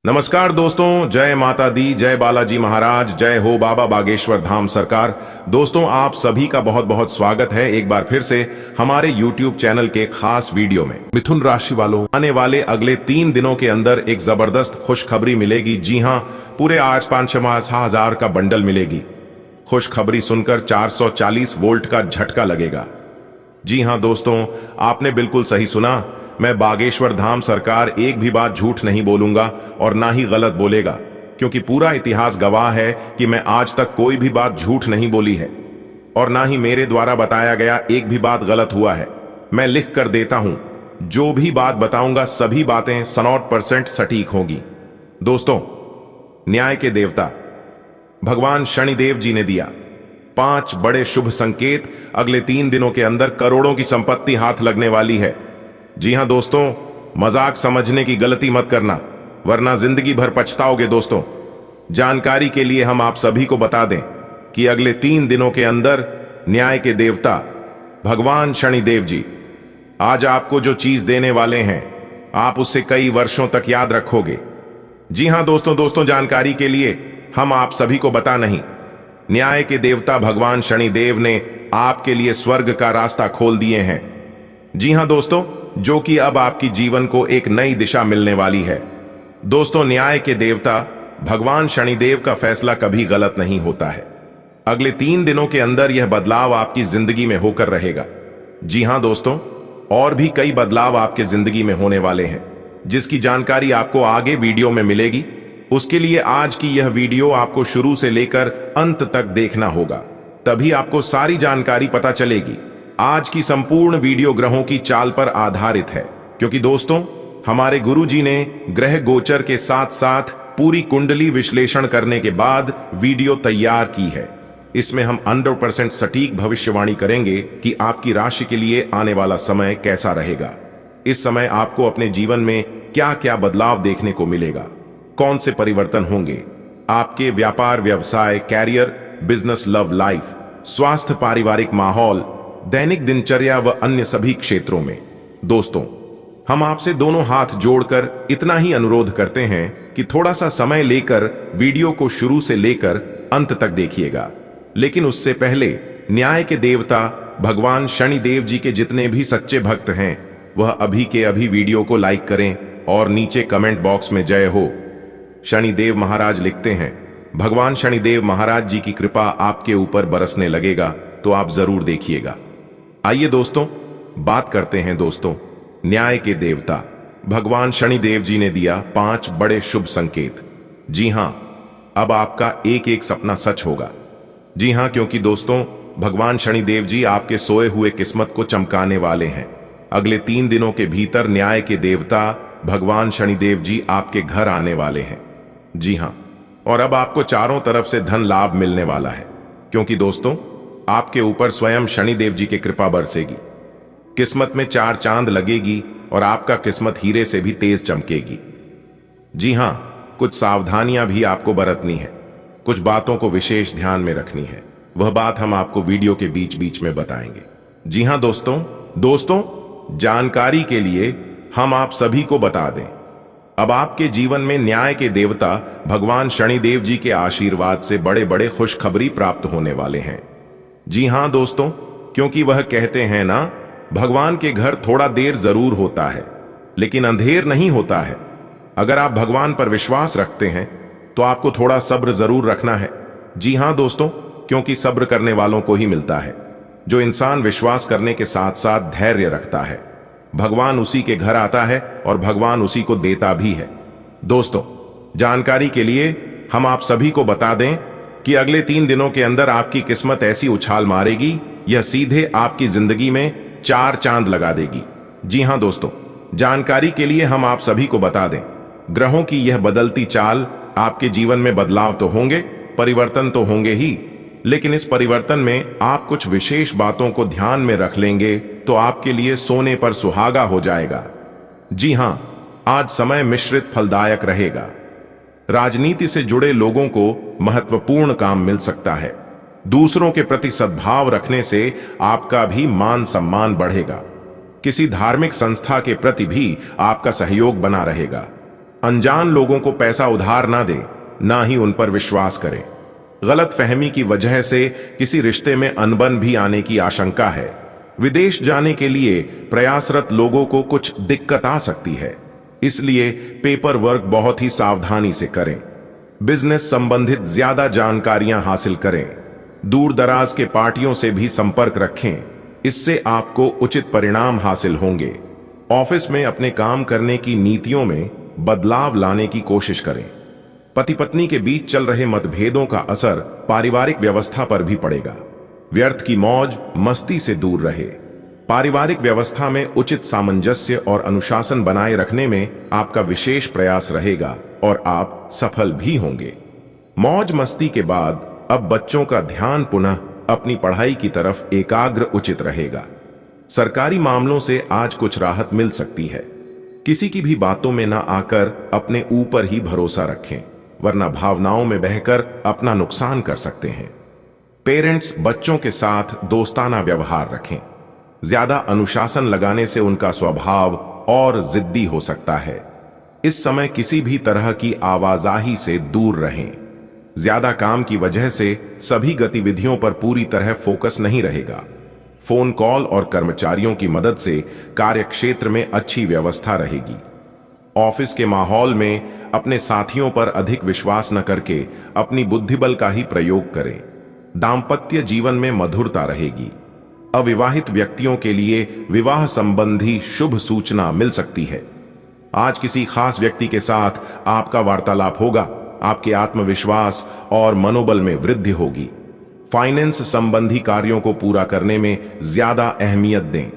नमस्कार दोस्तों, जय माता दी, जय बालाजी महाराज, जय हो बाबा बागेश्वर धाम सरकार। दोस्तों, आप सभी का बहुत बहुत स्वागत है एक बार फिर से हमारे YouTube चैनल के खास वीडियो में। मिथुन राशि वालों, आने वाले अगले 3 दिनों के अंदर एक जबरदस्त खुशखबरी मिलेगी। जी हां, पूरे 8,5,000 का बंडल मिलेगी। खुशखबरी सुनकर 440 वोल्ट का झटका लगेगा। जी हां दोस्तों, आपने बिल्कुल सही सुना। मैं बागेश्वर धाम सरकार एक भी बात झूठ नहीं बोलूंगा और ना ही गलत बोलेगा, क्योंकि पूरा इतिहास गवाह है कि मैं आज तक कोई भी बात झूठ नहीं बोली है और ना ही मेरे द्वारा बताया गया एक भी बात गलत हुआ है। मैं लिख कर देता हूं, जो भी बात बताऊंगा सभी बातें 100% सटीक होगी। दोस्तों, न्याय के देवता भगवान शनिदेव जी ने दिया 5 बड़े शुभ संकेत। अगले 3 दिनों के अंदर करोड़ों की संपत्ति हाथ लगने वाली है। जी हां दोस्तों, मजाक समझने की गलती मत करना, वरना जिंदगी भर पछताओगे। दोस्तों, जानकारी के लिए हम आप सभी को बता दें कि अगले 3 दिनों के अंदर न्याय के देवता भगवान शनिदेव जी आज आपको जो चीज देने वाले हैं, आप उससे कई वर्षों तक याद रखोगे। जी हां दोस्तों, जानकारी के लिए हम आप सभी को बता नहीं, न्याय के देवता भगवान शनिदेव ने आपके लिए स्वर्ग का रास्ता खोल दिए हैं। जी हां दोस्तों, जो कि अब आपकी जीवन को एक नई दिशा मिलने वाली है। दोस्तों, न्याय के देवता भगवान शनिदेव का फैसला कभी गलत नहीं होता है। अगले 3 दिनों के अंदर यह बदलाव आपकी जिंदगी में होकर रहेगा। जी हां दोस्तों, और भी कई बदलाव आपके जिंदगी में होने वाले हैं, जिसकी जानकारी आपको आगे वीडियो में मिलेगी। उसके लिए आज की यह वीडियो आपको शुरू से लेकर अंत तक देखना होगा, तभी आपको सारी जानकारी पता चलेगी। आज की संपूर्ण वीडियो ग्रहों की चाल पर आधारित है, क्योंकि दोस्तों, हमारे गुरुजी ने ग्रह गोचर के साथ साथ पूरी कुंडली विश्लेषण करने के बाद वीडियो तैयार की है। इसमें हम 100% सटीक भविष्यवाणी करेंगे कि आपकी राशि के लिए आने वाला समय कैसा रहेगा। इस समय आपको अपने जीवन में क्या क्या बदलाव देखने को मिलेगा, कौन से परिवर्तन होंगे आपके व्यापार, व्यवसाय, कैरियर, बिजनेस, लव लाइफ, स्वास्थ्य, पारिवारिक माहौल, दैनिक दिनचर्या व अन्य सभी क्षेत्रों में। दोस्तों, हम आपसे दोनों हाथ जोड़कर इतना ही अनुरोध करते हैं कि थोड़ा सा समय लेकर वीडियो को शुरू से लेकर अंत तक देखिएगा। लेकिन उससे पहले न्याय के देवता भगवान शनिदेव जी के जितने भी सच्चे भक्त हैं, वह अभी के अभी वीडियो को लाइक करें और नीचे कमेंट बॉक्स में जय हो शनिदेव महाराज लिखते हैं। भगवान शनिदेव महाराज जी की कृपा आपके ऊपर बरसने लगेगा, तो आप जरूर देखिएगा। आइए दोस्तों, बात करते हैं। दोस्तों, न्याय के देवता भगवान शनिदेव जी ने दिया 5 बड़े शुभ संकेत। जी हां, अब आपका एक एक सपना सच होगा। जी हां, क्योंकि दोस्तों, भगवान शनिदेव जी आपके सोए हुए किस्मत को चमकाने वाले हैं। अगले 3 दिनों के भीतर न्याय के देवता भगवान शनिदेव जी आपके घर आने वाले हैं। जी हां, और अब आपको चारों तरफ से धन लाभ मिलने वाला है, क्योंकि दोस्तों, आपके ऊपर स्वयं शनिदेव जी की कृपा बरसेगी। किस्मत में 4 चांद लगेगी और आपका किस्मत हीरे से भी तेज चमकेगी। जी हां, कुछ सावधानियां भी आपको बरतनी है, कुछ बातों को विशेष ध्यान में रखनी है। वह बात हम आपको वीडियो के बीच बीच में बताएंगे। जी हां दोस्तों, जानकारी के लिए हम आप सभी को बता दें, अब आपके जीवन में न्याय के देवता भगवान शनिदेव जी के आशीर्वाद से बड़े बड़े खुशखबरी प्राप्त होने वाले हैं। जी हां दोस्तों, क्योंकि वह कहते हैं ना, भगवान के घर थोड़ा देर जरूर होता है, लेकिन अंधेर नहीं होता है। अगर आप भगवान पर विश्वास रखते हैं तो आपको थोड़ा सब्र जरूर रखना है। जी हां दोस्तों, क्योंकि सब्र करने वालों को ही मिलता है। जो इंसान विश्वास करने के साथ साथ धैर्य रखता है, भगवान उसी के घर आता है और भगवान उसी को देता भी है। दोस्तों, जानकारी के लिए हम आप सभी को बता दें कि अगले 3 दिनों के अंदर आपकी किस्मत ऐसी उछाल मारेगी, यह सीधे आपकी जिंदगी में 4 चांद लगा देगी। जी हां दोस्तों, जानकारी के लिए हम आप सभी को बता दें, ग्रहों की यह बदलती चाल आपके जीवन में बदलाव तो होंगे, परिवर्तन तो होंगे ही, लेकिन इस परिवर्तन में आप कुछ विशेष बातों को ध्यान में रख लेंगे तो आपके लिए सोने पर सुहागा हो जाएगा। जी हां, आज समय मिश्रित फलदायक रहेगा। राजनीति से जुड़े लोगों को महत्वपूर्ण काम मिल सकता है। दूसरों के प्रति सद्भाव रखने से आपका भी मान सम्मान बढ़ेगा। किसी धार्मिक संस्था के प्रति भी आपका सहयोग बना रहेगा। अनजान लोगों को पैसा उधार ना दे, ना ही उन पर विश्वास करें। गलत फहमी की वजह से किसी रिश्ते में अनबन भी आने की आशंका है। विदेश जाने के लिए प्रयासरत लोगों को कुछ दिक्कत आ सकती है, इसलिए पेपर वर्क बहुत ही सावधानी से करें। बिजनेस संबंधित ज्यादा जानकारियां हासिल करें। दूर दराज के पार्टियों से भी संपर्क रखें, इससे आपको उचित परिणाम हासिल होंगे। ऑफिस में अपने काम करने की नीतियों में बदलाव लाने की कोशिश करें। पति पत्नी के बीच चल रहे मतभेदों का असर पारिवारिक व्यवस्था पर भी पड़ेगा। व्यर्थ की मौज मस्ती से दूर रहे। पारिवारिक व्यवस्था में उचित सामंजस्य और अनुशासन बनाए रखने में आपका विशेष प्रयास रहेगा और आप सफल भी होंगे। मौज मस्ती के बाद अब बच्चों का ध्यान पुनः अपनी पढ़ाई की तरफ एकाग्र उचित रहेगा। सरकारी मामलों से आज कुछ राहत मिल सकती है। किसी की भी बातों में ना आकर अपने ऊपर ही भरोसा रखें, वरना भावनाओं में बहकर अपना नुकसान कर सकते हैं। पेरेंट्स बच्चों के साथ दोस्ताना व्यवहार रखें। ज्यादा अनुशासन लगाने से उनका स्वभाव और जिद्दी हो सकता है। इस समय किसी भी तरह की आवाजाही से दूर रहें। ज्यादा काम की वजह से सभी गतिविधियों पर पूरी तरह फोकस नहीं रहेगा। फोन कॉल और कर्मचारियों की मदद से कार्यक्षेत्र में अच्छी व्यवस्था रहेगी। ऑफिस के माहौल में अपने साथियों पर अधिक विश्वास न करके अपनी बुद्धिबल का ही प्रयोग करें। दाम्पत्य जीवन में मधुरता रहेगी। अविवाहित व्यक्तियों के लिए विवाह संबंधी शुभ सूचना मिल सकती है। आज किसी खास व्यक्ति के साथ आपका वार्तालाप होगा। आपके आत्मविश्वास और मनोबल में वृद्धि होगी। फाइनेंस संबंधी कार्यों को पूरा करने में ज्यादा अहमियत दें।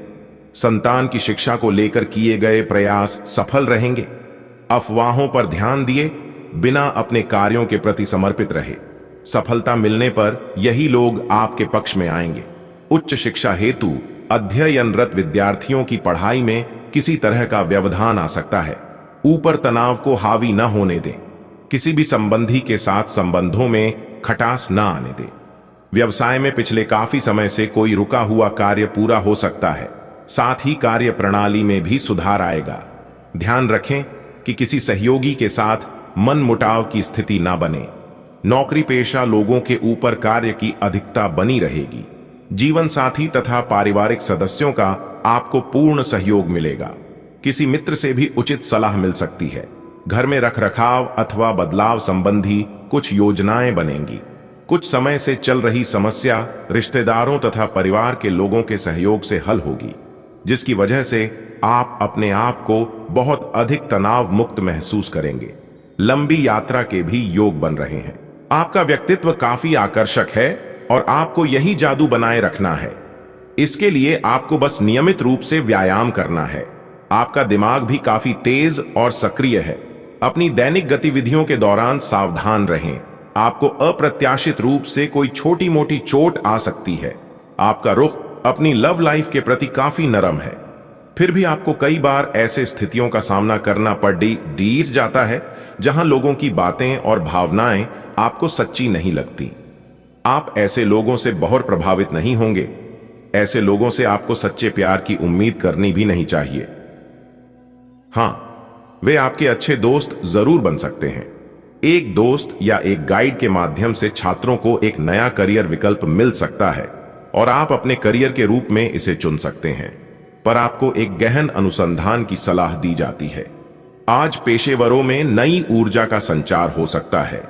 संतान की शिक्षा को लेकर किए गए प्रयास सफल रहेंगे। अफवाहों पर ध्यान दिए बिना अपने कार्यों के प्रति समर्पित रहे। सफलता मिलने पर यही लोग आपके पक्ष में आएंगे। उच्च शिक्षा हेतु अध्ययनरत विद्यार्थियों की पढ़ाई में किसी तरह का व्यवधान आ सकता है। ऊपर तनाव को हावी न होने दें। किसी भी संबंधी के साथ संबंधों में खटास न आने दें। व्यवसाय में पिछले काफी समय से कोई रुका हुआ कार्य पूरा हो सकता है। साथ ही कार्य प्रणाली में भी सुधार आएगा। ध्यान रखें कि किसी सहयोगी के साथ मनमुटाव की स्थिति ना बने। नौकरी पेशा लोगों के ऊपर कार्य की अधिकता बनी रहेगी। जीवन साथी तथा पारिवारिक सदस्यों का आपको पूर्ण सहयोग मिलेगा। किसी मित्र से भी उचित सलाह मिल सकती है। घर में रखरखाव अथवा बदलाव संबंधी कुछ योजनाएं बनेंगी। कुछ समय से चल रही समस्या रिश्तेदारों तथा परिवार के लोगों के सहयोग से हल होगी, जिसकी वजह से आप अपने आप को बहुत अधिक तनाव मुक्त महसूस करेंगे। लंबी यात्रा के भी योग बन रहे हैं। आपका व्यक्तित्व काफी आकर्षक है और आपको यही जादू बनाए रखना है। इसके लिए आपको बस नियमित रूप से व्यायाम करना है। आपका दिमाग भी काफी तेज और सक्रिय है। अपनी दैनिक गतिविधियों के दौरान सावधान रहें। आपको अप्रत्याशित रूप से कोई छोटी मोटी चोट आ सकती है। आपका रुख अपनी लव लाइफ के प्रति काफी नरम है, फिर भी आपको कई बार ऐसे स्थितियों का सामना करना पड़ जाता है जहां लोगों की बातें और भावनाएं आपको सच्ची नहीं लगती। आप ऐसे लोगों से बहुत प्रभावित नहीं होंगे। ऐसे लोगों से आपको सच्चे प्यार की उम्मीद करनी भी नहीं चाहिए। हां, वे आपके अच्छे दोस्त जरूर बन सकते हैं। एक दोस्त या एक गाइड के माध्यम से छात्रों को एक नया करियर विकल्प मिल सकता है और आप अपने करियर के रूप में इसे चुन सकते हैं, पर आपको एक गहन अनुसंधान की सलाह दी जाती है। आज पेशेवरों में नई ऊर्जा का संचार हो सकता है।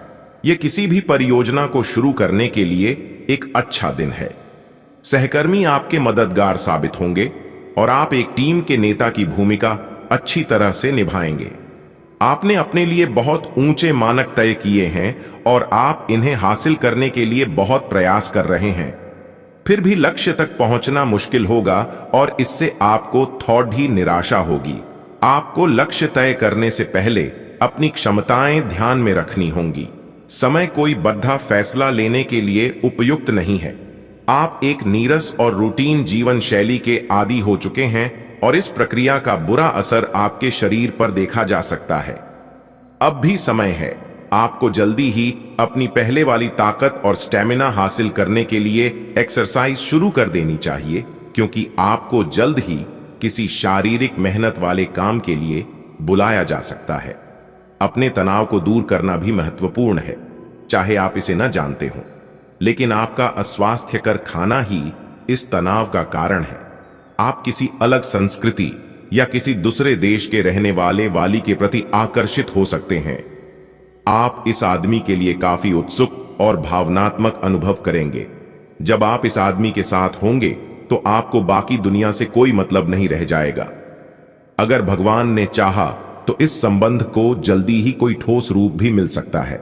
यह किसी भी परियोजना को शुरू करने के लिए एक अच्छा दिन है। सहकर्मी आपके मददगार साबित होंगे और आप एक टीम के नेता की भूमिका अच्छी तरह से निभाएंगे। आपने अपने लिए बहुत ऊंचे मानक तय किए हैं और आप इन्हें हासिल करने के लिए बहुत प्रयास कर रहे हैं। फिर भी लक्ष्य तक पहुंचना मुश्किल होगा और इससे आपको थोड़ी निराशा होगी। आपको लक्ष्य तय करने से पहले अपनी क्षमताएं ध्यान में रखनी होंगी। समय कोई बद्धा फैसला लेने के लिए उपयुक्त नहीं है। आप एक नीरस और रूटीन जीवन शैली के आदी हो चुके हैं और इस प्रक्रिया का बुरा असर आपके शरीर पर देखा जा सकता है। अब भी समय है। आपको जल्दी ही अपनी पहले वाली ताकत और स्टेमिना हासिल करने के लिए एक्सरसाइज शुरू कर देनी चाहिए, क्योंकि आपको जल्द ही किसी शारीरिक मेहनत वाले काम के लिए बुलाया जा सकता है। अपने तनाव को दूर करना भी महत्वपूर्ण है, चाहे आप इसे न जानते हो। लेकिन आपका अस्वास्थ्यकर खाना ही इस तनाव का कारण है। आप किसी अलग संस्कृति या किसी दूसरे देश के रहने वाली के प्रति आकर्षित हो सकते हैं। आप इस आदमी के लिए काफी उत्सुक और भावनात्मक अनुभव करेंगे। जब आप इस आदमी के साथ होंगे तो आपको बाकी दुनिया से कोई मतलब नहीं रह जाएगा। अगर भगवान ने चाहा तो इस संबंध को जल्दी ही कोई ठोस रूप भी मिल सकता है।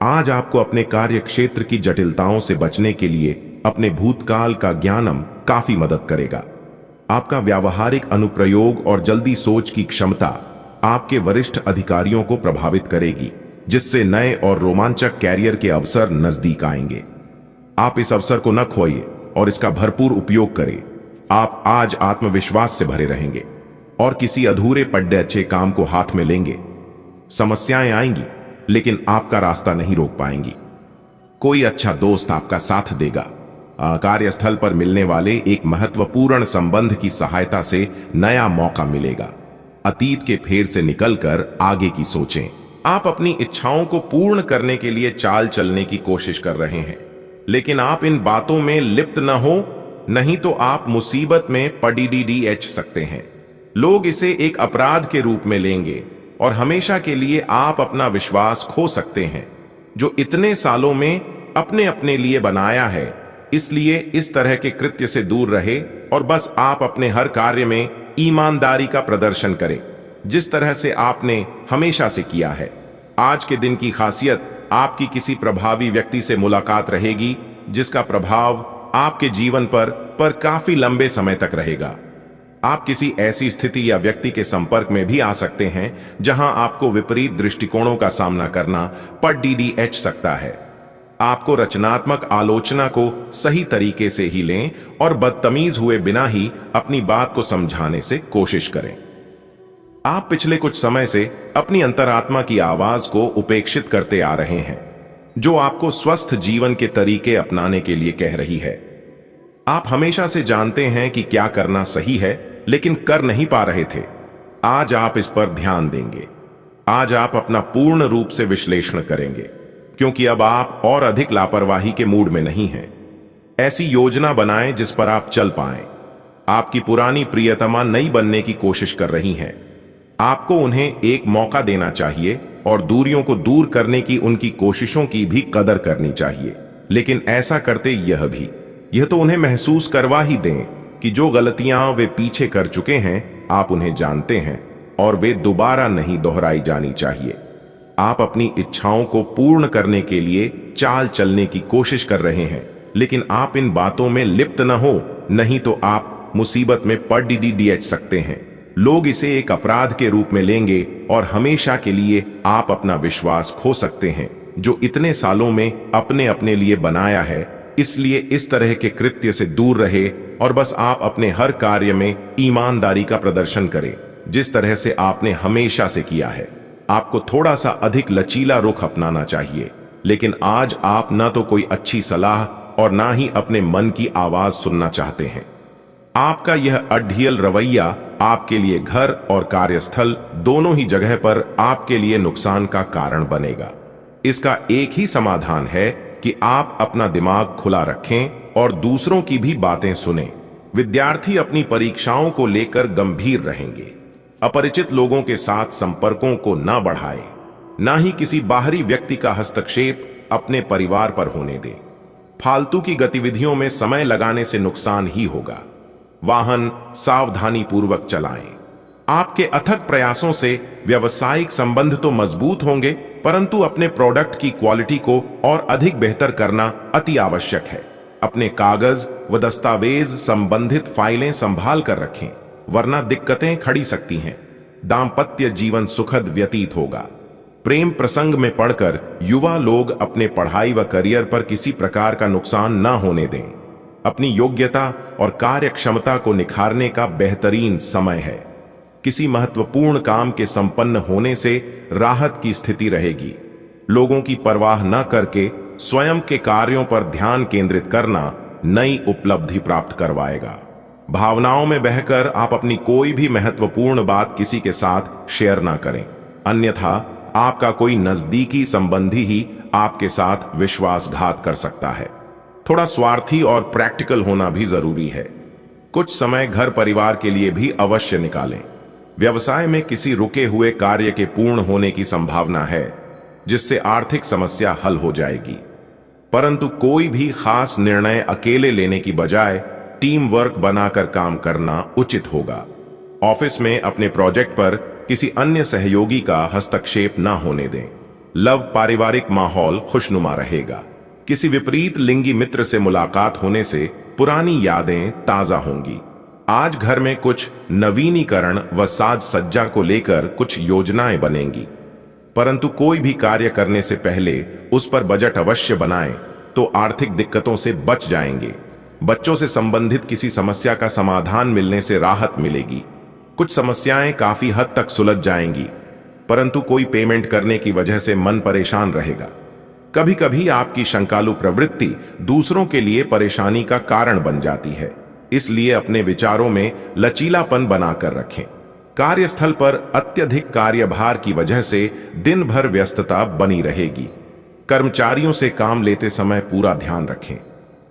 आज आपको अपने कार्य क्षेत्र की जटिलताओं से बचने के लिए अपने भूतकाल का ज्ञानम काफी मदद करेगा। आपका व्यावहारिक अनुप्रयोग और जल्दी सोच की क्षमता आपके वरिष्ठ अधिकारियों को प्रभावित करेगी, जिससे नए और रोमांचक कैरियर के अवसर नजदीक आएंगे। आप इस अवसर को न खोइए और इसका भरपूर उपयोग करें। आप आज आत्मविश्वास से भरे रहेंगे और किसी अधूरे पड़े अच्छे काम को हाथ में लेंगे। समस्याएं आएंगी, लेकिन आपका रास्ता नहीं रोक पाएंगी। कोई अच्छा दोस्त आपका साथ देगा। कार्यस्थल पर मिलने वाले एक महत्वपूर्ण संबंध की सहायता से नया मौका मिलेगा। अतीत के फेर से निकलकर आगे की सोचें। आप अपनी इच्छाओं को पूर्ण करने के लिए चाल चलने की कोशिश कर रहे हैं, लेकिन आप इन बातों में लिप्त न हो, नहीं तो आप मुसीबत में पड़ीडीएच सकते हैं। लोग इसे एक अपराध के रूप में लेंगे और हमेशा के लिए आप अपना विश्वास खो सकते हैं, जो इतने सालों में अपने अपने लिए बनाया है। इसलिए इस तरह के कृत्य से दूर रहे और बस आप अपने हर कार्य में ईमानदारी का प्रदर्शन करें, जिस तरह से आपने हमेशा से किया है। आज के दिन की खासियत आपकी किसी प्रभावी व्यक्ति से मुलाकात रहेगी, जिसका प्रभाव आपके जीवन पर काफी लंबे समय तक रहेगा। आप किसी ऐसी स्थिति या व्यक्ति के संपर्क में भी आ सकते हैं जहां आपको विपरीत दृष्टिकोणों का सामना करना पड़ीडीएच सकता है। आपको रचनात्मक आलोचना को सही तरीके से ही लें और बदतमीज हुए बिना ही अपनी बात को समझाने से कोशिश करें। आप पिछले कुछ समय से अपनी अंतरात्मा की आवाज को उपेक्षित करते आ रहे हैं, जो आपको स्वस्थ जीवन के तरीके अपनाने के लिए कह रही है। आप हमेशा से जानते हैं कि क्या करना सही है, लेकिन कर नहीं पा रहे थे। आज आप इस पर ध्यान देंगे। आज आप अपना पूर्ण रूप से विश्लेषण करेंगे, क्योंकि अब आप और अधिक लापरवाही के मूड में नहीं हैं। ऐसी योजना बनाएं जिस पर आप चल पाएं। आपकी पुरानी प्रियतमा नई बनने की कोशिश कर रही हैं। आपको उन्हें एक मौका देना चाहिए और दूरियों को दूर करने की उनकी कोशिशों की भी कदर करनी चाहिए। लेकिन ऐसा करते यह तो उन्हें महसूस करवा ही दें कि जो गलतियां वे पीछे कर चुके हैं, आप उन्हें जानते हैं और वे दोबारा नहीं दोहराई जानी चाहिए। आप अपनी इच्छाओं को पूर्ण करने के लिए चाल चलने की कोशिश कर रहे हैं, लेकिन आप इन बातों में लिप्त न हो, नहीं तो आप मुसीबत में पड़ीडीएच सकते हैं। लोग इसे एक अपराध के रूप में लेंगे और हमेशा के लिए आप अपना विश्वास खो सकते हैं, जो इतने सालों में अपने अपने लिए बनाया है। इसलिए इस तरह के कृत्य से दूर रहे और बस आप अपने हर कार्य में ईमानदारी का प्रदर्शन करें, जिस तरह से आपने हमेशा से किया है। आपको थोड़ा सा अधिक लचीला रुख अपनाना चाहिए, लेकिन आज आप ना तो कोई अच्छी सलाह और ना ही अपने मन की आवाज सुनना चाहते हैं। आपका यह अढ़ियल रवैया आपके लिए घर और कार्यस्थल दोनों ही जगह पर आपके लिए नुकसान का कारण बनेगा। इसका एक ही समाधान है कि आप अपना दिमाग खुला रखें और दूसरों की भी बातें सुनें। विद्यार्थी अपनी परीक्षाओं को लेकर गंभीर रहेंगे। अपरिचित लोगों के साथ संपर्कों को न बढ़ाएं, ना ही किसी बाहरी व्यक्ति का हस्तक्षेप अपने परिवार पर होने दें। फालतू की गतिविधियों में समय लगाने से नुकसान ही होगा। वाहन सावधानी पूर्वक चलाएं। आपके अथक प्रयासों से व्यावसायिक संबंध तो मजबूत होंगे, परंतु अपने प्रोडक्ट की क्वालिटी को और अधिक बेहतर करना अति आवश्यक है। अपने कागज व दस्तावेज संबंधित फाइलें संभाल कर रखें, वरना दिक्कतें खड़ी सकती हैं। दाम्पत्य जीवन सुखद व्यतीत होगा। प्रेम प्रसंग में पड़कर युवा लोग अपने पढ़ाई व करियर पर किसी प्रकार का नुकसान न होने दें। अपनी योग्यता और कार्य क्षमता को निखारने का बेहतरीन समय है। किसी महत्वपूर्ण काम के संपन्न होने से राहत की स्थिति रहेगी। लोगों की परवाह न करके स्वयं के कार्यों पर ध्यान केंद्रित करना नई उपलब्धि प्राप्त करवाएगा। भावनाओं में बहकर आप अपनी कोई भी महत्वपूर्ण बात किसी के साथ शेयर ना करें, अन्यथा आपका कोई नजदीकी संबंधी ही आपके साथ विश्वासघात कर सकता है। थोड़ा स्वार्थी और प्रैक्टिकल होना भी जरूरी है। कुछ समय घर परिवार के लिए भी अवश्य निकालें। व्यवसाय में किसी रुके हुए कार्य के पूर्ण होने की संभावना है, जिससे आर्थिक समस्या हल हो जाएगी। परंतु कोई भी खास निर्णय अकेले लेने की बजाय टीम वर्क बनाकर काम करना उचित होगा। ऑफिस में अपने प्रोजेक्ट पर किसी अन्य सहयोगी का हस्तक्षेप न होने दें। लव पारिवारिक माहौल खुशनुमा रहेगा। किसी विपरीत लिंगी मित्र से मुलाकात होने से पुरानी यादें ताजा होंगी। आज घर में कुछ नवीनीकरण व साज सज्जा को लेकर कुछ योजनाएं बनेंगी, परंतु कोई भी कार्य करने से पहले उस पर बजट अवश्य बनाएं, तो आर्थिक दिक्कतों से बच जाएंगे। बच्चों से संबंधित किसी समस्या का समाधान मिलने से राहत मिलेगी। कुछ समस्याएं काफी हद तक सुलझ जाएंगी, परंतु कोई पेमेंट करने की वजह से मन परेशान रहेगा। कभी कभी आपकी शंकालु प्रवृत्ति दूसरों के लिए परेशानी का कारण बन जाती है, इसलिए अपने विचारों में लचीलापन बनाकर रखें। कार्यस्थल पर अत्यधिक कार्यभार की वजह से दिन भर व्यस्तता बनी रहेगी। कर्मचारियों से काम लेते समय पूरा ध्यान रखें।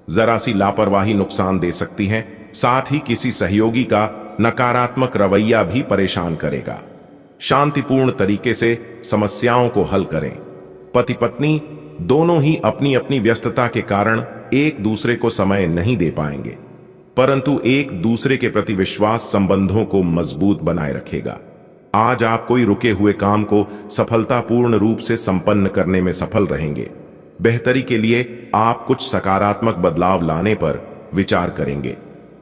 जरा सी लापरवाही नुकसान दे सकती है। साथ ही किसी सहयोगी का नकारात्मक रवैया भी परेशान करेगा। शांतिपूर्ण तरीके से समस्याओं को हल करें। पति पत्नी दोनों ही अपनी अपनी व्यस्तता के कारण एक दूसरे को समय नहीं दे पाएंगे, परंतु एक दूसरे के प्रति विश्वास संबंधों को मजबूत बनाए रखेगा। आज आप कोई रुके हुए काम को सफलतापूर्ण रूप से संपन्न करने में सफल रहेंगे। बेहतरी के लिए आप कुछ सकारात्मक बदलाव लाने पर विचार करेंगे।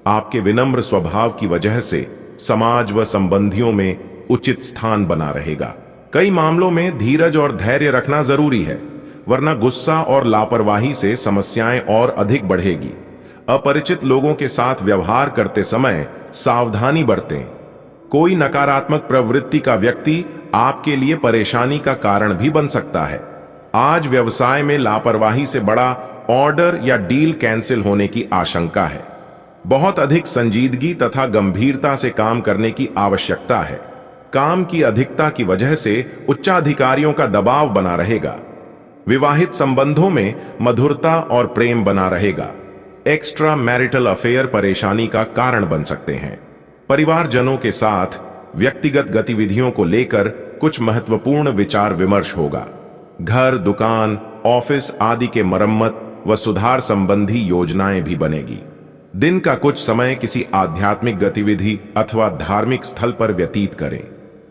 आपके विनम्र स्वभाव की वजह से समाज व संबंधियों में उचित स्थान बना रहेगा। कई मामलों में धीरज और धैर्य रखना जरूरी है, वरना गुस्सा और लापरवाही से समस्याएं और अधिक बढ़ेगी। अपरिचित लोगों के साथ व्यवहार करते समय सावधानी बरतें। कोई नकारात्मक प्रवृत्ति का व्यक्ति आपके लिए परेशानी का कारण भी बन सकता है। आज व्यवसाय में लापरवाही से बड़ा ऑर्डर या डील कैंसिल होने की आशंका है। बहुत अधिक संजीदगी तथा गंभीरता से काम करने की आवश्यकता है। काम की अधिकता की वजह से उच्चाधिकारियों का दबाव बना रहेगा। विवाहित संबंधों में मधुरता और प्रेम बना रहेगा। एक्स्ट्रा मैरिटल अफेयर परेशानी का कारण बन सकते हैं। परिवारजनों के साथ व्यक्तिगत गतिविधियों को लेकर कुछ महत्वपूर्ण विचार विमर्श होगा। घर, दुकान, ऑफिस आदि के मरम्मत व सुधार संबंधी योजनाएं भी बनेगी। दिन का कुछ समय किसी आध्यात्मिक गतिविधि अथवा धार्मिक स्थल पर व्यतीत करें।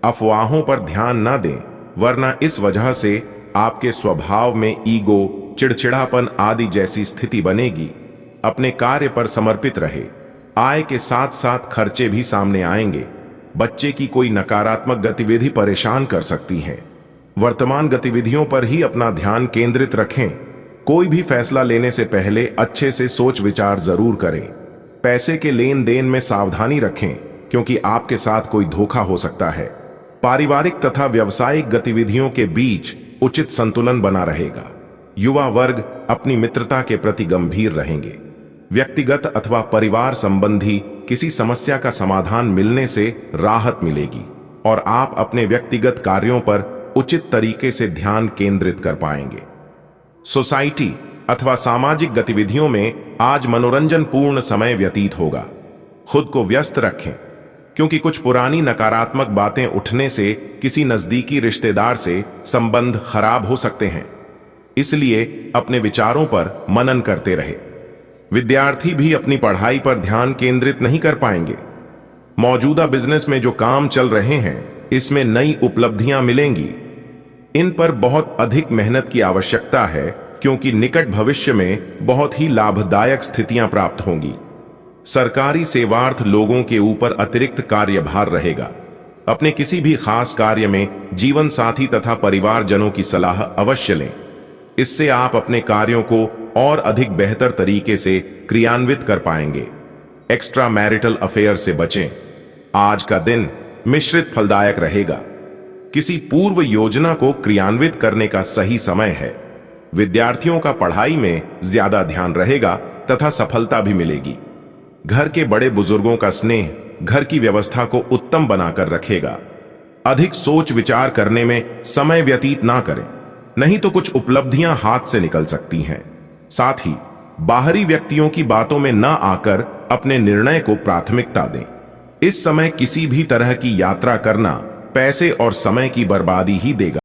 अफवाहों पर ध्यान न दें, वरना इस वजह से आपके स्वभाव में ईगो, चिड़चिड़ापन आदि जैसी स्थिति बनेगी। अपने कार्य पर समर्पित रहे। आय के साथ साथ खर्चे भी सामने आएंगे। बच्चे की कोई नकारात्मक गतिविधि परेशान कर सकती है। वर्तमान गतिविधियों पर ही अपना ध्यान केंद्रित रखें। कोई भी फैसला लेने से पहले अच्छे से सोच विचार जरूर करें। पैसे के लेन देन में सावधानी रखें, क्योंकि आपके साथ कोई धोखा हो सकता है। पारिवारिक तथा व्यावसायिक गतिविधियों के बीच उचित संतुलन बना रहेगा। युवा वर्ग अपनी मित्रता के प्रति गंभीर रहेंगे। व्यक्तिगत अथवा परिवार संबंधी किसी समस्या का समाधान मिलने से राहत मिलेगी और आप अपने व्यक्तिगत कार्यों पर उचित तरीके से ध्यान केंद्रित कर पाएंगे। सोसाइटी अथवा सामाजिक गतिविधियों में आज मनोरंजन पूर्ण समय व्यतीत होगा। खुद को व्यस्त रखें, क्योंकि कुछ पुरानी नकारात्मक बातें उठने से किसी नजदीकी रिश्तेदार से संबंध खराब हो सकते हैं। इसलिए अपने विचारों पर मनन करते रहे। विद्यार्थी भी अपनी पढ़ाई पर ध्यान केंद्रित नहीं कर पाएंगे। मौजूदा बिजनेस में जो काम चल रहे हैं, इसमें नई उपलब्धियां मिलेंगी। इन पर बहुत अधिक मेहनत की आवश्यकता है, क्योंकि निकट भविष्य में बहुत ही लाभदायक स्थितियां प्राप्त होंगी। सरकारी सेवार्थ लोगों के ऊपर अतिरिक्त कार्यभार रहेगा। अपने किसी भी खास कार्य में जीवन साथी तथा परिवारजनों की सलाह अवश्य लें। इससे आप अपने कार्यों को और अधिक बेहतर तरीके से क्रियान्वित कर पाएंगे। एक्स्ट्रा मैरिटल अफेयर से बचें। आज का दिन मिश्रित फलदायक रहेगा। किसी पूर्व योजना को क्रियान्वित करने का सही समय है। विद्यार्थियों का पढ़ाई में ज्यादा ध्यान रहेगा तथा सफलता भी मिलेगी। घर के बड़े बुजुर्गों का स्नेह घर की व्यवस्था को उत्तम बनाकर रखेगा। अधिक सोच विचार करने में समय व्यतीत ना करें, नहीं तो कुछ उपलब्धियां हाथ से निकल सकती हैं। साथ ही बाहरी व्यक्तियों की बातों में न आकर अपने निर्णय को प्राथमिकता दें। इस समय किसी भी तरह की यात्रा करना पैसे और समय की बर्बादी ही देगा।